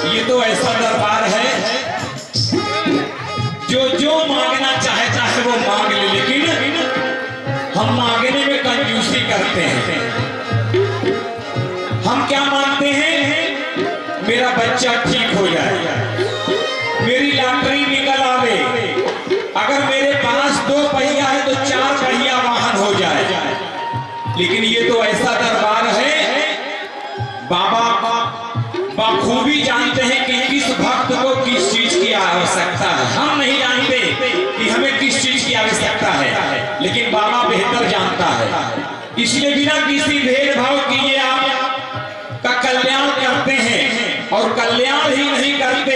ये तो ऐसा दरबार है जो जो मांगना चाहता है वो मांग ले, लेकिन हम मांगने में कंजूसी करते हैं। हम क्या मांगते हैं? मेरा बच्चा ठीक हो जाए, मेरी लॉटरी निकल आवे, अगर मेरे पास 2 पहिया है तो 4 पहिया वाहन हो जाए। लेकिन ये तो ऐसा दरबार है, बाबा बखूबी जानते हैं कि किस भक्त को किस चीज की आवश्यकता है। हम नहीं जानते कि हमें किस चीज की आवश्यकता है, लेकिन बाबा बेहतर जानता है। इसलिए बिना किसी भेदभाव किए आपका कल्याण करते हैं, और कल्याण ही नहीं करते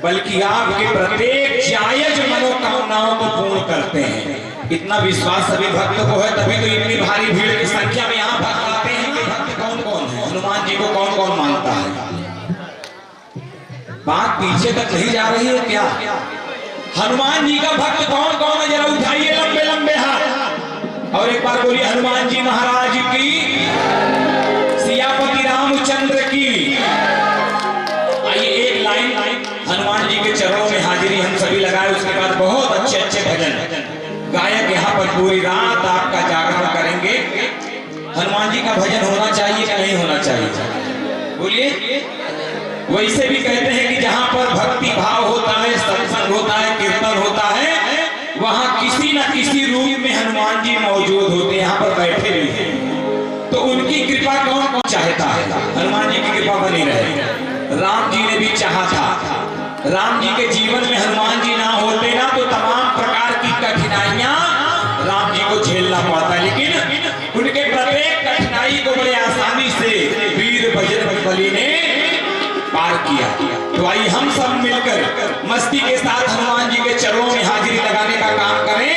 बल्कि आपके प्रत्येक जायज मनोकामनाओं को पूर्ण करते हैं। इतना विश्वास सभी भक्तों को है, तभी तो इतनी भारी भीड़ की संख्या में यहाँ भक्त आते हैं। भक्त कौन कौन है? हनुमान जी को कौन कौन मानता है? बात पीछे तक नहीं जा रही है क्या? हनुमान जी का भक्त कौन कौन है? जरा उठाइए लंबे लंबे हाथ और एक बार बोलिए हनुमान जी महाराज की, सियापति रामचंद्र की। आइए एक लाइन हनुमान जी के चरणों में हाजिरी हम सभी लगाए, उसके बाद बहुत अच्छे अच्छे भजन गायक यहाँ पर पूरी रात आपका जागरण करेंगे। हनुमान जी का भजन होना चाहिए कि नहीं होना चाहिए? बोलिए। वैसे भी कहते हैं कि जहाँ पर भक्ति भाव होता है, सत्संग होता है, कीर्तन होता है, वहाँ किसी न किसी रूप में हनुमान जी मौजूद होते हैं, यहाँ पर बैठे भी हैं। तो उनकी कृपा कौन कौन चाहता है? हनुमान जी की कृपा बनी रहे। राम जी ने भी चाहा था। राम जी के जीवन में हनुमान जी ना होते ना तो तमाम प्रकार की कठिनाइयां राम जी को झेलना पड़ता, लेकिन उनके प्रत्येक कठिनाई को बड़े आसानी से वीर बजरंगबली ने पार किया। तो आइए हम सब मिलकर मस्ती के साथ हनुमान जी के चरणों में हाजिरी लगाने का काम करें।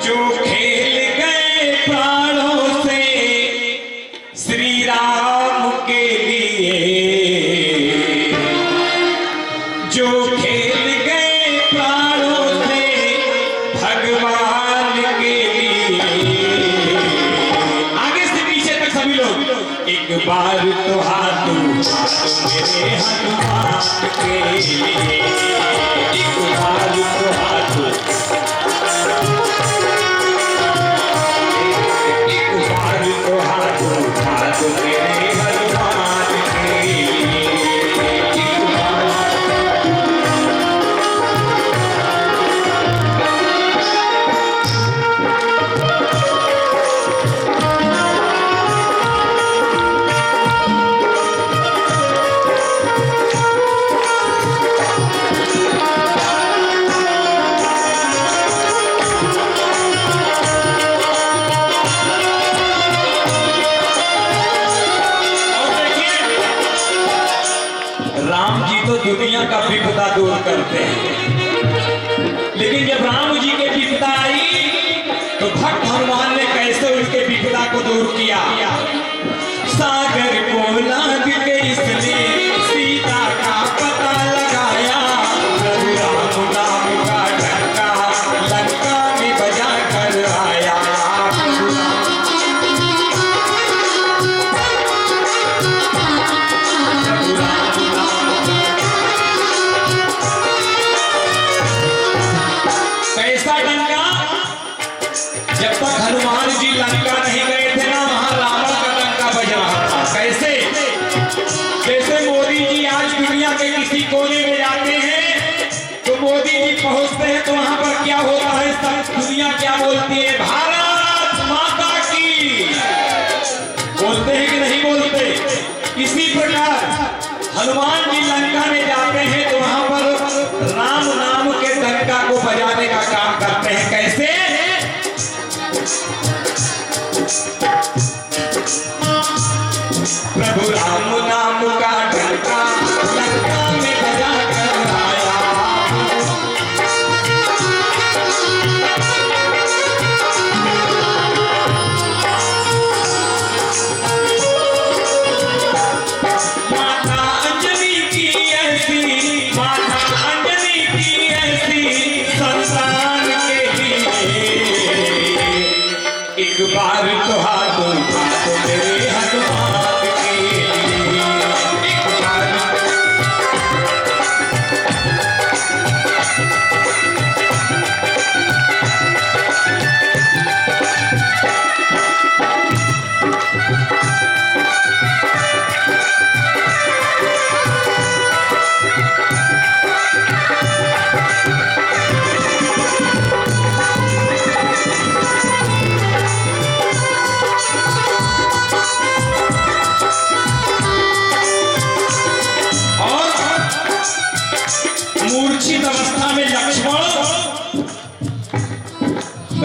जो खेल गए प्राणों से श्री राम के लिए, जो खेल गए प्राणों से भगवान के लिए। आगे से पीछे तक सभी लोग एक बार तो हाथ मेरे हनुमान के लिए, एक बार तो हाथ, एक बार तो हाथ मेरे हनुमान के लिए। दुनिया का विपदा दूर करते हैं, लेकिन जब राम जी के विपदा आई तो भक्त हनुमान ने कैसे उनके विपदा को दूर किया। सागर को लांघ के इसने सीता का पता लगाया, राम नाम का डंका लंका में बजा कर आया। जब तक हनुमान जी लंका नहीं गए थे ना, वहां रावण का डंका बज रहा था। कैसे? जैसे मोदी जी आज दुनिया के किसी कोने में जाते हैं तो मोदी जी पहुंचते हैं तो वहां पर क्या होता है, सब दुनिया क्या बोलती है? भारत माता की बोलते हैं कि नहीं बोलते? इसी प्रकार हनुमान जी लंका में जाते हैं तो वहां पर राम नाम के डंका को बजाने का काम करते हैं। कैसे? प्रभु राम नाम का डंका लंका में बजा कर आया। माता अंजलि की ऐसी, माता अंजलि की ऐसी संसार के लिए, एक बार तो हाथ उठा तो मेरे हनुमान के लिए, एक बार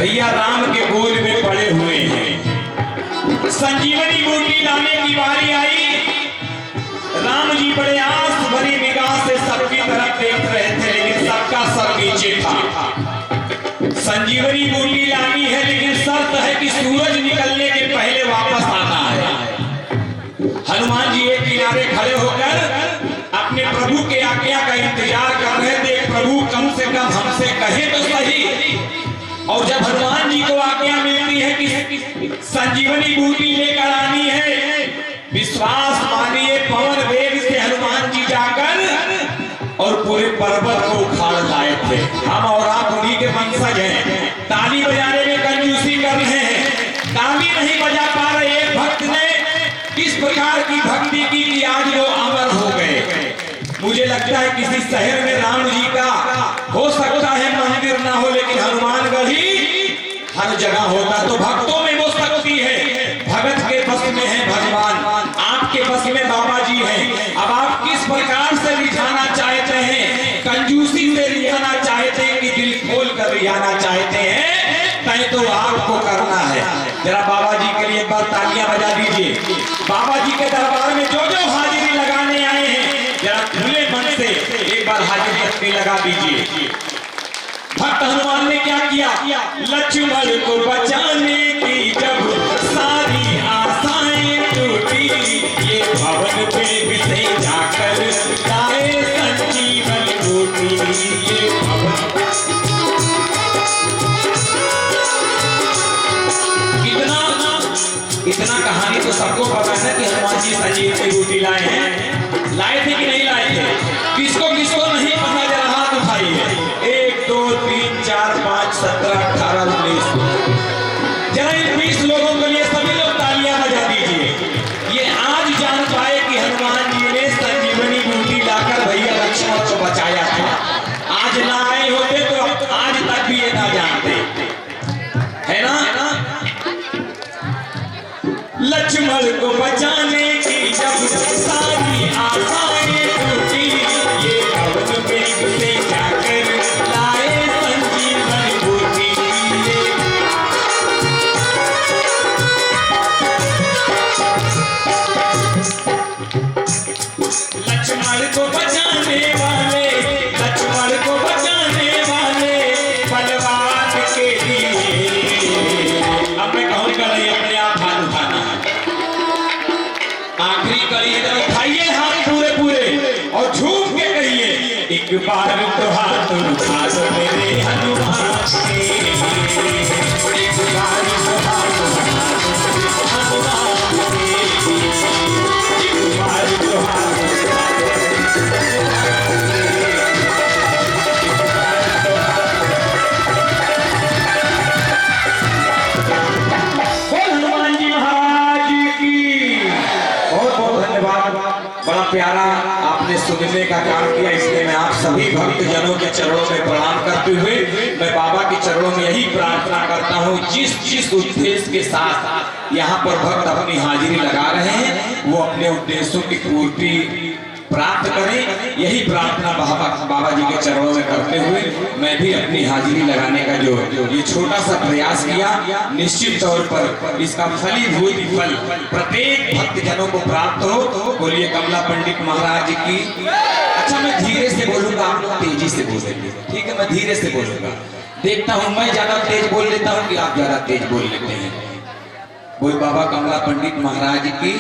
भैया राम के गोद में पड़े हुए हैं। संजीवनी बूटी लाने की बारी आई। राम जी बड़े आस भरी निगाह से सबकी तरफ देख रहे थे, लेकिन सबका सर नीचे था। संजीवनी बूटी लानी है, लेकिन शर्त है कि सूरज निकलने के पहले वापस आना है। हनुमान जी एक किनारे खड़े होकर अपने प्रभु के आज्ञा का इंतजार कर रहे थे। प्रभु कम से कम हमसे कहे तो सही। और जब हनुमान जी को आज्ञा मिलती है कि संजीवनी बूटी लेकर आनी है, विश्वास मानिए पवन वेग से हनुमान जी जाकर और पूरे पर्वत को उखाड़ लाए थे। हम और आप उन्हीं के वंशज हैं। ताली बजाने में कंजूसी कर रहे हैं, ताली नहीं बजा पा रहे। एक भक्त ने किस प्रकार की भक्ति की कि आज वो अमर हो गए। मुझे लगता है किसी शहर में राम जी का हो सकता है मंदिर ना हो, लेकिन हनुमानगढ़ ही हर जगह होता। तो भक्तों में वो शक्ति है, भगत के बस में है भगवान, आपके बस में बाबा जी हैं। अब आप किस प्रकार से रिझाना चाहते हैं, कंजूसी से रिझाना चाहते हैं कि दिल खोल कर रिझाना चाहते हैं, तय तो आपको करना है। जरा बाबा जी के लिए एक बार तालियां बजा दीजिए। बाबा जी के दरबार में जो जो हाजिरी लगाने आए हैं, जरा खुले मन से एक बार हाजिरी अपनी लगा दीजिए। भक्त हनुमान ने क्या किया? लक्ष्मण को बचाने की जब सारी आशाएं टूटी, ये भवन पे से जाकर लाए संजीवन बूटी। ये भवन इतना कहानी तो सबको पता है कि हनुमान जी संजीवनी बूटी लाए हैं। लाए थे कि नहीं लाए थे? किसको किसको नहीं पता, जरा हाथ उठाइए। 1 2 3 4 5 17 18 19। जरा इन 20 लोगों के लिए सभी लोग तालियां बजा दीजिए। ये आज जान पाए कि हनुमान जी ने संजीवनी बूटी लाकर भैया लक्ष्मण को बचाया था। आज ना आए होते तो आज तक भी ये ना जानते, है ना? लक्ष्मण को बचाने की जब सारी आशाएं टूटी, ये भवन पे से जाकर लाए संजीवन बूटी। लक्ष्मण को बचाने वाले, लक्ष्मण को बचाने वाले बलवान के लिए। अब मैं कहूँगा नहीं, अपने आप हाथ उठाना है। आखिरी करिए, उठाइए हाथ पूरे पूरे और झूम के कहिए, एक बार तो हाथ उठा दो मेरे हनुमान के, एक बार तो हाथ उठा दो हनुमान के, एक बार तो हाथ उठा हनुमान जी महाराज की। बहुत बहुत धन्यवाद। बड़ा प्यारा आपने सुनने का काम किया, इसलिए मैं आप सभी भक्त जनों के चरणों में प्रणाम करते हुए मैं बाबा के चरणों में यही प्रार्थना करता हूँ, जिस उद्देश्य के साथ यहाँ पर भक्त अपनी हाजिरी लगा रहे हैं, वो अपने उद्देश्यों की पूर्ति प्राप्त करें। यही प्रार्थना बाबा जी के चरणों में करते हुए मैं भी अपनी हाजिरी लगाने का जो ये छोटा सा प्रयास किया, निश्चित तौर पर इसका फलीभूत फल प्रत्येक भक्तजनों को प्राप्त हो। बोलिए कमला पंडित महाराज की। अच्छा, मैं धीरे से बोलूंगा, आप लोग तेजी से बोलेंगे, ठीक है? मैं धीरे से बोलूंगा। देखता हूँ मैं ज्यादा तेज बोल लेता हूँ कि आप ज्यादा तेज बोल लेते हैं। बोल बाबा कमला पंडित महाराज की।